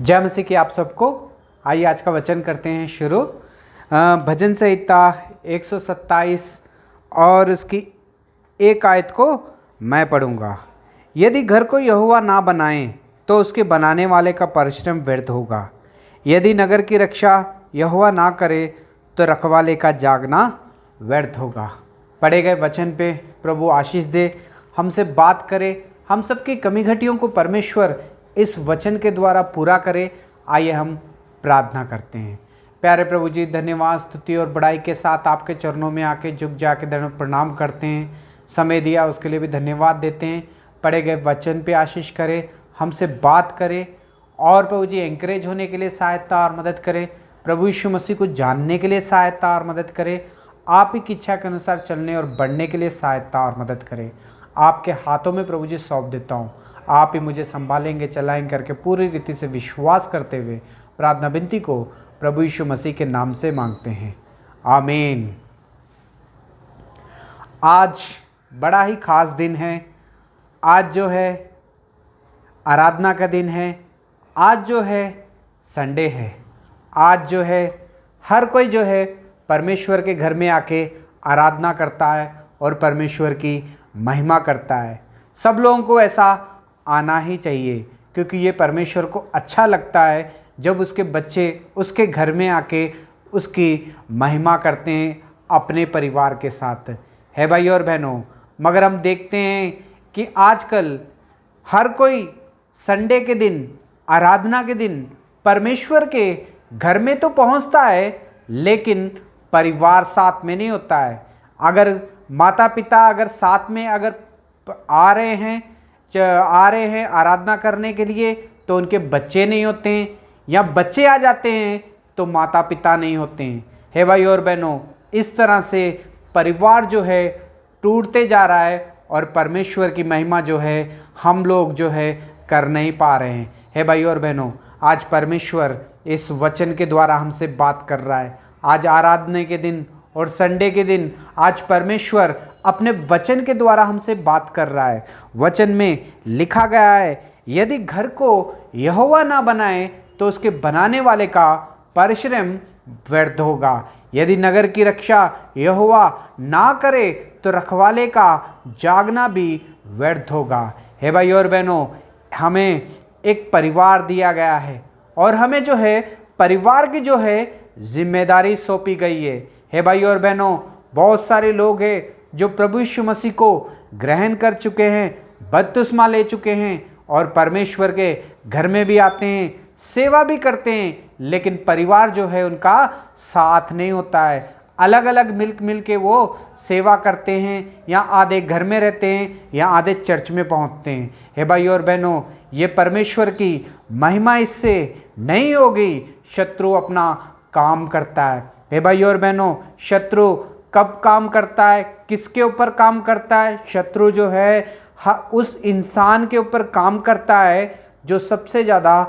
जय मसीह की आप सबको। आइए आज का वचन करते हैं शुरू। भजन संहिता 127 और उसकी एक आयत को मैं पढ़ूंगा। यदि घर को यहोवा ना बनाए तो उसके बनाने वाले का परिश्रम व्यर्थ होगा। यदि नगर की रक्षा यहोवा ना करे तो रखवाले का जागना व्यर्थ होगा। पढ़े गए वचन पे प्रभु आशीष दे, हमसे बात करे, हम सबकी कमी घटियों को परमेश्वर इस वचन के द्वारा पूरा करे। आइए हम प्रार्थना करते हैं। प्यारे प्रभु जी, धन्यवाद, स्तुति और बड़ाई के साथ आपके चरणों में आके झुक जाके धन्यवाद प्रणाम करते हैं। समय दिया उसके लिए भी धन्यवाद देते हैं। पढ़े गए वचन पे आशीष करे, हमसे बात करे और प्रभु जी एंकरेज होने के लिए सहायता और मदद करे। प्रभु यीशु मसीह को जानने के लिए सहायता और मदद करे। आप ही की इच्छा के अनुसार चलने और बढ़ने के लिए सहायता और मदद करे। आपके हाथों में प्रभु जी सौंप देता हूँ। आप ही मुझे संभालेंगे, चलाएंगे करके पूरी रीति से विश्वास करते हुए प्रार्थना विनती को प्रभु यीशु मसीह के नाम से मांगते हैं, आमीन। आज बड़ा ही खास दिन है। आज जो है आराधना का दिन है। आज जो है संडे है। आज जो है हर कोई जो है परमेश्वर के घर में आके आराधना करता है और परमेश्वर की महिमा करता है। सब लोगों को ऐसा आना ही चाहिए, क्योंकि ये परमेश्वर को अच्छा लगता है जब उसके बच्चे उसके घर में आके उसकी महिमा करते हैं अपने परिवार के साथ, है भाई और बहनों। मगर हम देखते हैं कि आजकल हर कोई संडे के दिन, आराधना के दिन परमेश्वर के घर में तो पहुंचता है, लेकिन परिवार साथ में नहीं होता है। अगर माता पिता अगर साथ में अगर आ रहे हैं आराधना करने के लिए, तो उनके बच्चे नहीं होते हैं, या बच्चे आ जाते हैं तो माता पिता नहीं होते हैं। हे भाई और बहनों, इस तरह से परिवार जो है टूटते जा रहा है और परमेश्वर की महिमा जो है हम लोग जो है कर नहीं पा रहे हैं। हे भाई और बहनों, आज परमेश्वर इस वचन के द्वारा हमसे बात कर रहा है। आज आराधना के दिन और संडे के दिन आज परमेश्वर अपने वचन के द्वारा हमसे बात कर रहा है। वचन में लिखा गया है, यदि घर को यहोवा ना बनाए तो उसके बनाने वाले का परिश्रम व्यर्थ होगा। यदि नगर की रक्षा यहोवा ना करे तो रखवाले का जागना भी व्यर्थ होगा। हे भाई और बहनों, हमें एक परिवार दिया गया है और हमें जो है परिवार की जो है जिम्मेदारी सौंपी गई है। हे भाई और बहनों, बहुत सारे लोग हैं जो प्रभु यीशु मसीह को ग्रहण कर चुके हैं, बपतिस्मा ले चुके हैं और परमेश्वर के घर में भी आते हैं, सेवा भी करते हैं, लेकिन परिवार जो है उनका साथ नहीं होता है। अलग अलग मिल के वो सेवा करते हैं, या आधे घर में रहते हैं या आधे चर्च में पहुंचते हैं। हे भाई और बहनों, ये परमेश्वर की महिमा इससे नहीं होगी। शत्रु अपना काम करता है। हे भाई और बहनों, शत्रु कब काम करता है, किसके ऊपर काम करता है? शत्रु जो है उस इंसान के ऊपर काम करता है जो सबसे ज़्यादा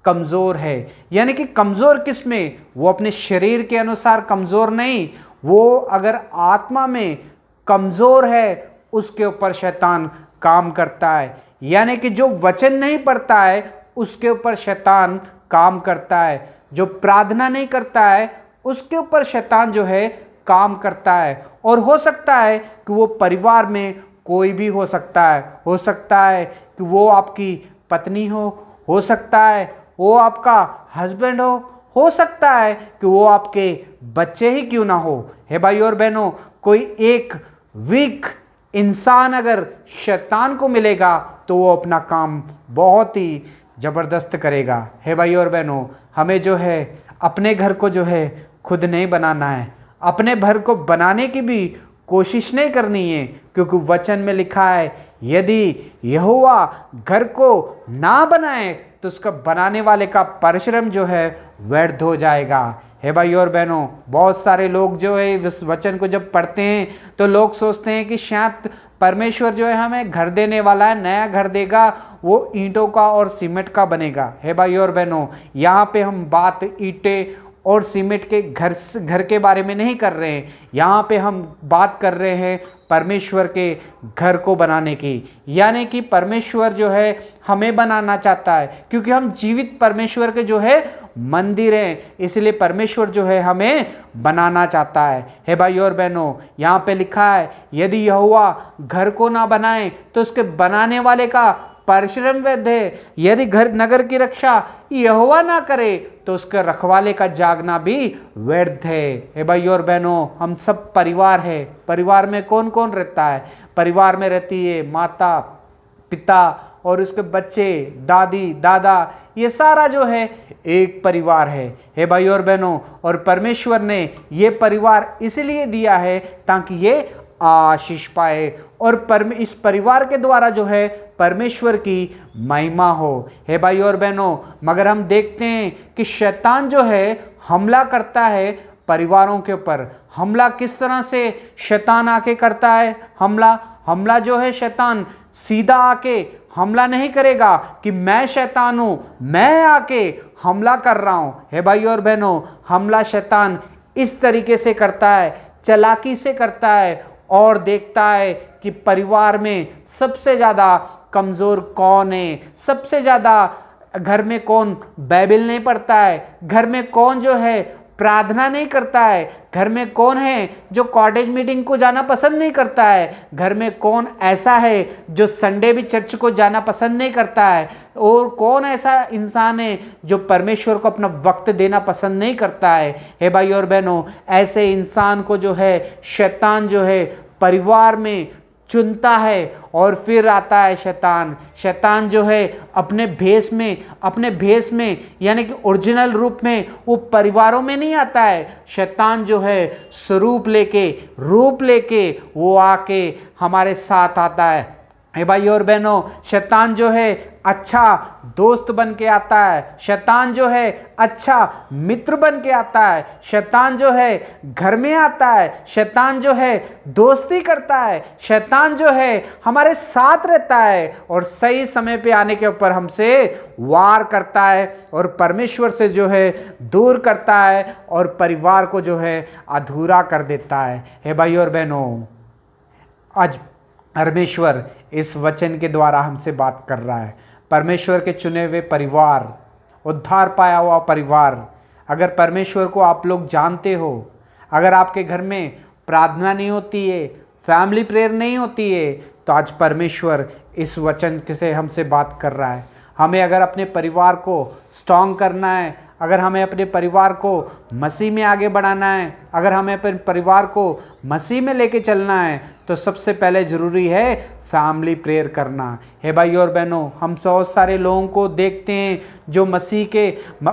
कमज़ोर है। यानी कि कमज़ोर किस में? वो अपने शरीर के अनुसार कमज़ोर नहीं, वो अगर आत्मा में कमज़ोर है उसके ऊपर शैतान काम करता है। यानी कि जो वचन नहीं पढ़ता है उसके ऊपर शैतान काम करता है। जो प्रार्थना नहीं करता है उसके ऊपर शैतान जो है काम करता है। और हो सकता है कि वो परिवार में कोई भी हो सकता है कि वो आपकी पत्नी हो सकता है वो आपका हस्बैंड हो सकता है कि वो आपके बच्चे ही क्यों ना हो। हे भाई और बहनों, कोई एक वीक इंसान अगर शैतान को मिलेगा तो वो अपना काम बहुत ही ज़बरदस्त करेगा। हे भाई और बहनों, हमें जो है अपने घर को जो है खुद नहीं बनाना है, अपने घर को बनाने की भी कोशिश नहीं करनी है, क्योंकि वचन में लिखा है, यदि यहोवा घर को ना बनाए तो उसका बनाने वाले का परिश्रम जो है व्यर्थ हो जाएगा। हे भाई और बहनों, बहुत सारे लोग जो है इस वचन को जब पढ़ते हैं तो लोग सोचते हैं कि शायद परमेश्वर जो है हमें घर देने वाला है, नया घर देगा, वो ईंटों का और सीमेंट का बनेगा। हे भाई और बहनों, यहाँ पे हम बात ईंटें और सीमेंट के घर के बारे में नहीं कर रहे हैं। यहाँ पे हम बात कर रहे हैं परमेश्वर के घर को बनाने की, यानी कि परमेश्वर जो है हमें बनाना चाहता है, क्योंकि हम जीवित परमेश्वर के जो है मंदिर हैं, इसलिए परमेश्वर जो है हमें बनाना चाहता है। हे भाई और बहनों, यहाँ पे लिखा है यदि यहोवा घर को ना बनाए तो उसके बनाने वाले का परिश्रम व्यर्थ है। यदि घर नगर की रक्षा यहोवा ना करे तो उसके रखवाले का जागना भी व्यर्थ है। हे भाई और बहनों, हम सब परिवार है। परिवार में कौन कौन रहता है? परिवार में रहती है माता पिता और उसके बच्चे, दादी दादा, ये सारा जो है एक परिवार है। हे भाई और बहनों, और परमेश्वर ने ये परिवार इसलिए दिया है ताकि ये आशीष पाए और इस परिवार के द्वारा जो है परमेश्वर की महिमा हो। हे भाई और बहनों, मगर हम देखते हैं कि शैतान जो है हमला करता है परिवारों के ऊपर। हमला किस तरह से शैतान आके करता है? हमला जो है शैतान सीधा आके हमला नहीं करेगा कि मैं शैतान हूं, मैं आके हमला कर रहा हूं। हे भाई और बहनों, हमला शैतान इस तरीके से करता है, चालाकी से करता है और देखता है कि परिवार में सबसे ज़्यादा कमज़ोर कौन है, सबसे ज़्यादा घर में कौन बाइबल नहीं पढ़ता है, घर में कौन जो है प्रार्थना नहीं करता है, घर में कौन है जो कॉटेज मीटिंग को जाना पसंद नहीं करता है, घर में कौन ऐसा है जो संडे भी चर्च को जाना पसंद नहीं करता है, और कौन ऐसा इंसान है जो परमेश्वर को अपना वक्त देना पसंद नहीं करता है। हे भाई और बहनों, ऐसे इंसान को जो है शैतान जो है परिवार में चुनता है और फिर आता है शैतान जो है अपने भेष में यानी कि ओरिजिनल रूप में वो परिवारों में नहीं आता है। शैतान जो है स्वरूप लेके, रूप लेके वो आके हमारे साथ आता है। हे भाई और बहनों, शैतान जो है अच्छा दोस्त बन के आता है, शैतान जो है अच्छा मित्र बन के आता है, शैतान जो है घर में आता है, शैतान जो है दोस्ती करता है, शैतान जो है हमारे साथ रहता है और सही समय पे आने के ऊपर हमसे वार करता है और परमेश्वर से जो है दूर करता है और परिवार को जो है अधूरा कर देता है। हे भाई और बहनों, आज परमेश्वर इस वचन के द्वारा हमसे बात कर रहा है। परमेश्वर के चुने हुए परिवार, उद्धार पाया हुआ परिवार, अगर परमेश्वर को आप लोग जानते हो, अगर आपके घर में प्रार्थना नहीं होती है, फैमिली प्रेयर नहीं होती है, तो आज परमेश्वर इस वचन से हमसे बात कर रहा है। हमें अगर अपने परिवार को स्ट्रॉन्ग करना है, अगर हमें अपने परिवार को मसीह में आगे बढ़ाना है, अगर हमें अपने परिवार को मसीह में लेके चलना है, तो सबसे पहले ज़रूरी है फैमिली प्रेयर करना। हे भाई और बहनों, हम बहुत सारे लोगों को देखते हैं जो मसीह के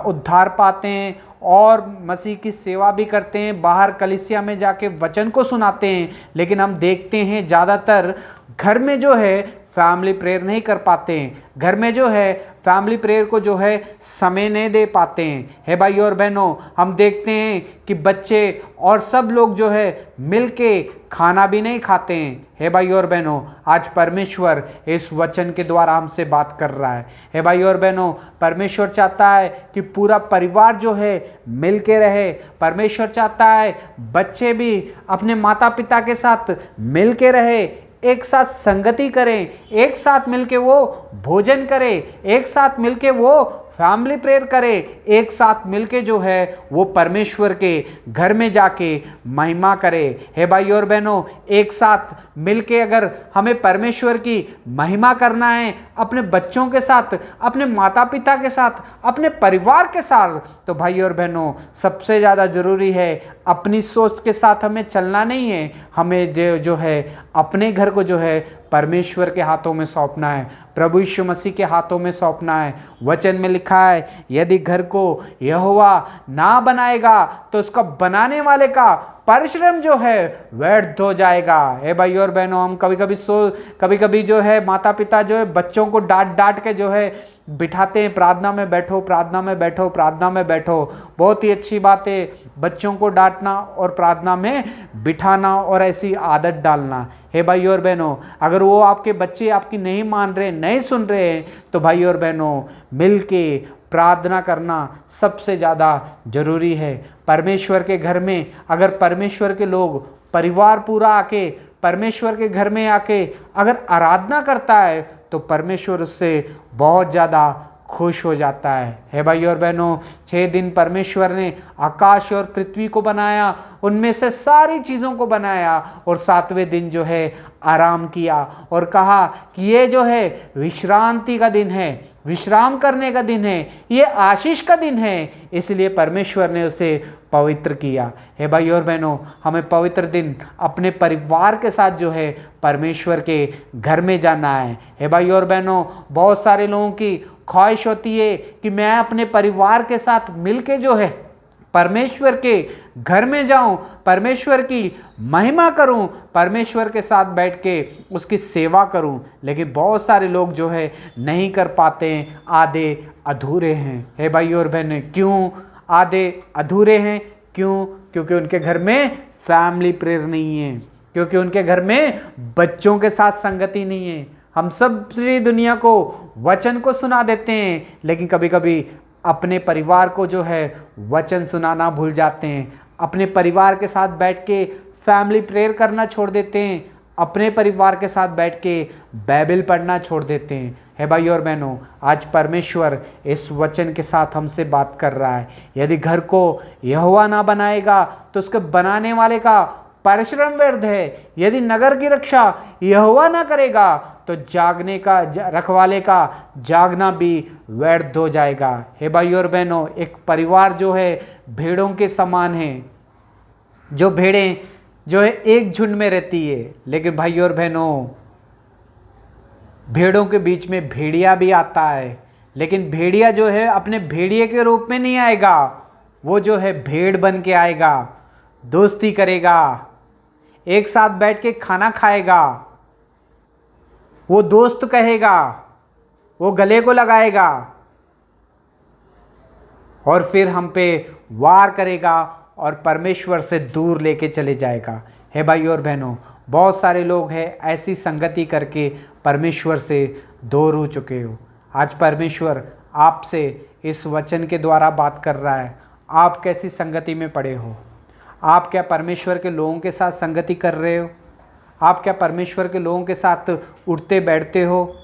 उद्धार पाते हैं और मसीह की सेवा भी करते हैं, बाहर कलीसिया में जाके वचन को सुनाते हैं, लेकिन हम देखते हैं ज़्यादातर घर में जो है फैमिली प्रेयर नहीं कर पाते हैं, घर में जो है फैमिली प्रेयर को जो है समय नहीं दे पाते हैं। हे भाई और बहनों, हम देखते हैं कि बच्चे और सब लोग जो है मिलके खाना भी नहीं खाते हैं। हे भाई और बहनों, आज परमेश्वर इस वचन के द्वारा हमसे बात कर रहा है। हे भाई और बहनों, परमेश्वर चाहता है कि पूरा परिवार जो है मिल के रहे। परमेश्वर चाहता है बच्चे भी अपने माता पिता के साथ मिल के रहे, एक साथ संगति करें, एक साथ मिलके वो भोजन करें, एक साथ मिलके वो फैमिली प्रेयर करे, एक साथ मिलके जो है वो परमेश्वर के घर में जाके महिमा करे। हे भाई और बहनों, एक साथ मिलके अगर हमें परमेश्वर की महिमा करना है अपने बच्चों के साथ, अपने माता पिता के साथ, अपने परिवार के साथ, तो भाई और बहनों सबसे ज़्यादा ज़रूरी है अपनी सोच के साथ हमें चलना नहीं है, हमें जो है अपने घर को जो है परमेश्वर के हाथों में सौंपना है, प्रभु यीशु मसीह के हाथों में सौंपना है। वचन में लिखा है यदि घर को यहोवा ना बनाएगा तो उसका बनाने वाले का परिश्रम जो है व्यर्थ हो जाएगा। हे भाई और बहनों, हम कभी कभी जो है माता पिता जो है बच्चों को डांट के जो है बिठाते हैं, प्रार्थना में बैठो, प्रार्थना में बैठो, प्रार्थना में बैठो। बहुत ही अच्छी बात है बच्चों को डांटना और प्रार्थना में बिठाना और ऐसी आदत डालना। हे भाई और बहनों, अगर वो आपके बच्चे आपकी नहीं मान रहे, नहीं सुन रहे हैं, तो भाई और बहनों मिलके प्रार्थना करना सबसे ज़्यादा ज़रूरी है। परमेश्वर के घर में अगर परमेश्वर के लोग परिवार पूरा आके परमेश्वर के घर में आके अगर आराधना करता है तो परमेश्वर उससे बहुत ज़्यादा खुश हो जाता है। हे भाई और बहनों, 6 दिन परमेश्वर ने आकाश और पृथ्वी को बनाया, उनमें से सारी चीज़ों को बनाया और 7वें दिन जो है आराम किया और कहा कि ये जो है विश्रांति का दिन है, विश्राम करने का दिन है, ये आशीष का दिन है, इसलिए परमेश्वर ने उसे पवित्र किया। हे भाई और बहनों, हमें पवित्र दिन अपने परिवार के साथ जो है परमेश्वर के घर में जाना है। हे भाई और बहनों, बहुत सारे लोगों की ख्वाहिश होती है कि मैं अपने परिवार के साथ मिलके जो है परमेश्वर के घर में जाऊं, परमेश्वर की महिमा करूं, परमेश्वर के साथ बैठ के उसकी सेवा करूं, लेकिन बहुत सारे लोग जो है नहीं कर पाते हैं, आधे अधूरे हैं। हे भाई और बहनें, क्यों आधे अधूरे हैं? क्यों? क्योंकि उनके घर में फैमिली प्रेयर नहीं है, क्योंकि उनके घर में बच्चों के साथ संगति नहीं है। हम सब पूरी दुनिया को वचन को सुना देते हैं, लेकिन कभी कभी अपने परिवार को जो है वचन सुनाना भूल जाते हैं, अपने परिवार के साथ बैठ के फैमिली प्रेयर करना छोड़ देते हैं, अपने परिवार के साथ बैठ के बाइबल पढ़ना छोड़ देते हैं। है भाई और बहनों, आज परमेश्वर इस वचन के साथ हमसे बात कर रहा है। यदि घर को यहोवा ना बनाएगा तो उसके बनाने वाले का परिश्रम व्यर्थ है। यदि नगर की रक्षा यहोवा ना करेगा तो जागने का रखवाले का जागना भी व्यर्थ हो जाएगा। हे भाई और बहनों, एक परिवार जो है भेड़ों के समान है, जो भेड़ें जो है एक झुंड में रहती है, लेकिन भाई और बहनों, भेड़ों के बीच में भेड़िया भी आता है, लेकिन भेड़िया जो है अपने भेड़िए के रूप में नहीं आएगा, वो जो है भेड़ बन के आएगा, दोस्ती करेगा, एक साथ बैठ के खाना खाएगा, वो दोस्त कहेगा, वो गले को लगाएगा और फिर हम पे वार करेगा और परमेश्वर से दूर लेके चले जाएगा। हे भाई और बहनों, बहुत सारे लोग हैं ऐसी संगति करके परमेश्वर से दूर हो चुके हो। आज परमेश्वर आपसे इस वचन के द्वारा बात कर रहा है। आप कैसी संगति में पड़े हो? आप क्या परमेश्वर के लोगों के साथ संगति कर रहे हो? आप क्या परमेश्वर के लोगों के साथ उठते बैठते हो?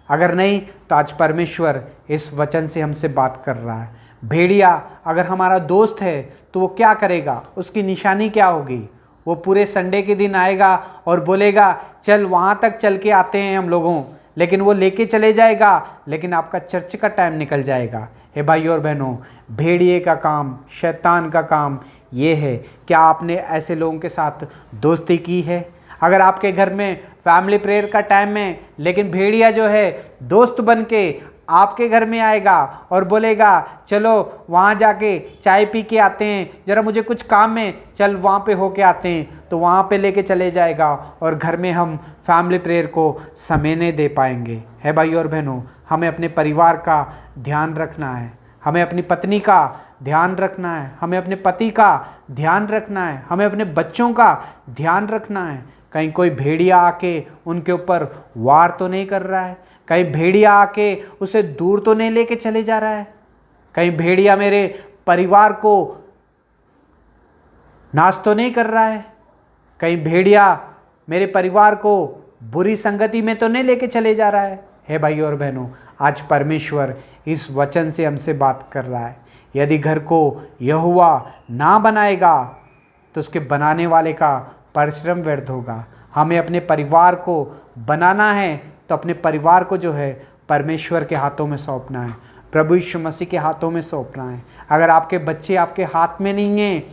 अगर नहीं तो आज परमेश्वर इस वचन से हमसे बात कर रहा है। भेड़िया अगर हमारा दोस्त है तो वो क्या करेगा? उसकी निशानी क्या होगी? वो पूरे संडे के दिन आएगा और बोलेगा चल वहाँ तक चल के आते हैं हम लोगों, लेकिन वो लेके चले जाएगा, लेकिन आपका चर्च का टाइम निकल जाएगा। हे भाई और बहनों, भेड़िए का काम, शैतान का काम ये है। क्या आपने ऐसे लोगों के साथ दोस्ती की है? अगर आपके घर में फैमिली प्रेयर का टाइम है, लेकिन भेड़िया जो है दोस्त बन के आपके घर में आएगा और बोलेगा चलो वहाँ जाके चाय पी के आते हैं, ज़रा मुझे कुछ काम है, चल वहाँ पे होके आते हैं, तो वहाँ पे लेके चले जाएगा और घर में हम फैमिली प्रेयर को समय नहीं दे पाएंगे। है भाई और बहनों, हमें अपने परिवार का ध्यान रखना है, हमें अपनी पत्नी का ध्यान रखना है, हमें अपने पति का ध्यान रखना है, हमें अपने बच्चों का ध्यान रखना है। कहीं कोई भेड़िया आके उनके ऊपर वार तो नहीं कर रहा है? कहीं भेड़िया आके उसे दूर तो नहीं लेके चले जा रहा है? कहीं भेड़िया मेरे परिवार को नाश तो नहीं कर रहा है? कहीं भेड़िया मेरे परिवार को बुरी संगति में तो नहीं लेके चले जा रहा है? हे भाई और बहनों, आज परमेश्वर इस वचन से हमसे बात कर रहा है। यदि घर को यहोवा ना बनाएगा तो उसके बनाने वाले का परिश्रम व्यर्थ होगा। हमें अपने परिवार को बनाना है तो अपने परिवार को जो है परमेश्वर के हाथों में सौंपना है, प्रभु यीशु मसीह के हाथों में सौंपना है। अगर आपके बच्चे आपके हाथ में नहीं हैं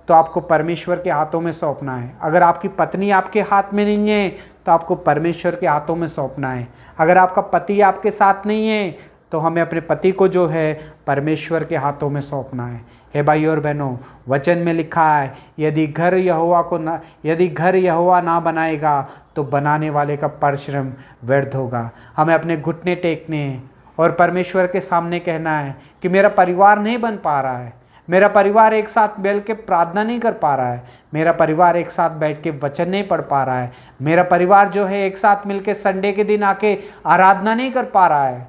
तो आपको परमेश्वर के हाथों में सौंपना है। अगर आपकी पत्नी आपके हाथ में नहीं है तो आपको परमेश्वर के हाथों में सौंपना है। अगर आपका पति आपके साथ नहीं है तो हमें अपने पति को जो है परमेश्वर के हाथों में सौंपना है। हे भाई और बहनों, वचन में लिखा है यदि घर यहोवा ना बनाएगा तो बनाने वाले का परिश्रम व्यर्थ होगा। हमें अपने घुटने टेकने हैं और परमेश्वर के सामने कहना है कि मेरा परिवार नहीं बन पा रहा है, मेरा परिवार एक साथ बैठ के प्रार्थना नहीं कर पा रहा है, मेरा परिवार एक साथ बैठ के वचन नहीं पढ़ पा रहा है, मेरा परिवार जो है एक साथ मिलके संडे के दिन आके आराधना नहीं कर पा रहा है,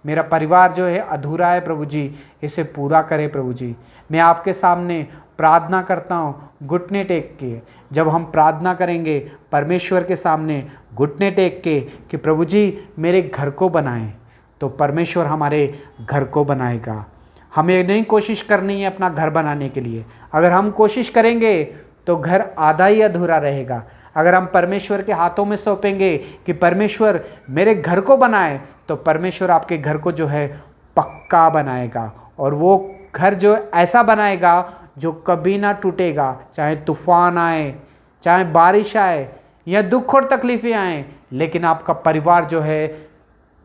मेरा परिवार जो है अधूरा है। प्रभु जी, इसे पूरा करें। प्रभु जी, मैं आपके सामने प्रार्थना करता हूँ घुटने टेक के, जब हम प्रार्थना करेंगे परमेश्वर के सामने घुटने टेक के कि प्रभु जी मेरे घर को बनाएं, तो परमेश्वर हमारे घर को बनाएगा। हमें नहीं कोशिश करनी है अपना घर बनाने के लिए। अगर हम कोशिश करेंगे तो घर आधा ही अधूरा रहेगा। अगर हम परमेश्वर के हाथों में सौंपेंगे कि परमेश्वर मेरे घर को बनाए, तो परमेश्वर आपके घर को जो है पक्का बनाएगा, और वो घर जो ऐसा बनाएगा जो कभी ना टूटेगा। चाहे तूफान आए, चाहे बारिश आए, या दुख और तकलीफ़ें आए, लेकिन आपका परिवार जो है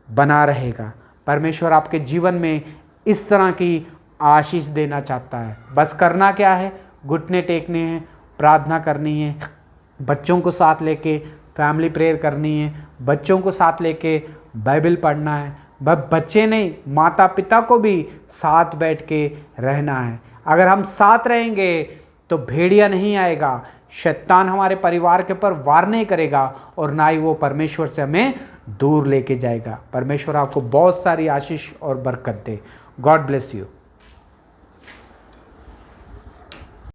बना रहेगा। परमेश्वर आपके जीवन में इस तरह की आशीष देना चाहता है। बस करना क्या है? घुटने टेकने हैं, प्रार्थना करनी है, बच्चों को साथ लेके फैमिली प्रेयर करनी है, बच्चों को साथ लेके बाइबल पढ़ना है। बच्चे नहीं, माता पिता को भी साथ बैठ के रहना है। अगर हम साथ रहेंगे तो भेड़िया नहीं आएगा, शैतान हमारे परिवार के ऊपर वार नहीं करेगा, और ना ही वो परमेश्वर से हमें दूर लेके जाएगा। परमेश्वर आपको बहुत सारी आशीष और बरकत दे। God bless you.